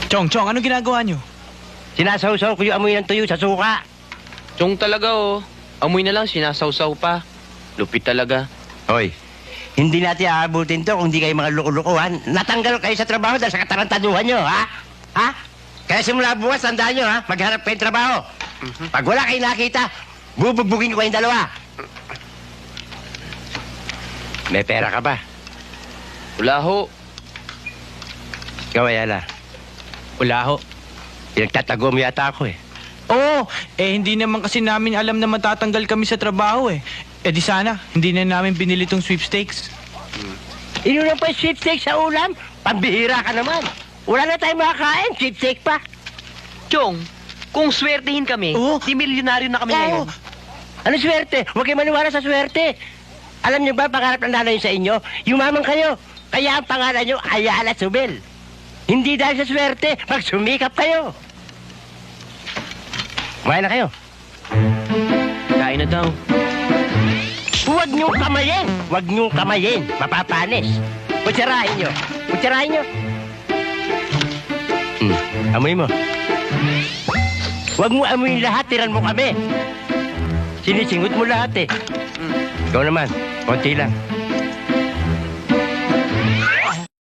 Chong, anong ginagawa nyo? Sinasawsaw ko yung amoy ng tuyo sa suka. Chong talaga oh. Amoy na lang, sinasawsaw pa. Lupit talaga. Hoy, hindi natin aabutin to kung hindi kayo mga lukulukuhan. Natanggal kayo sa trabaho dahil sa katarantaduhan nyo, ha? Ha? Kaya simula bukas, tandaan nyo, ha? Maghanap kayo ng trabaho. Pag wala kayo nakita, bubugbugin ko kayong dalawa. May pera ka ba? Wala ho. Ikaw, Ayala. Wala ho. Pinagtatago mo yata ako, eh. Oo, hindi naman kasi namin alam na matatanggal kami sa trabaho eh. Di sana, hindi na namin binili tong sweepstakes. Inulang pa yung sweepstake sa ulam? Pambihira ka naman. Wala na tayong makakain, sweepstake pa. Chong, kung swertihin kami, Oo. di milyonaryo na kami ngayon. Ano swerte? Huwag kayo maniwala sa swerte. Alam niyo ba, pangarap ng nanay sa inyo, yumaman kayo. Kaya ang pangalan niyo, Ayala Zubel. Hindi dahil sa swerte, magsumikap kayo. Kumain na kayo. Kain na daw. Huwag niyong kamayin. Huwag niyong kamayin. Mapapanis. Kutsarahin niyo. Kutsarahin niyo. Amoy mo. Huwag mo amoyin lahat. Tiran mo kami. Sinisingot mo lahat eh. Ikaw naman. Konti lang.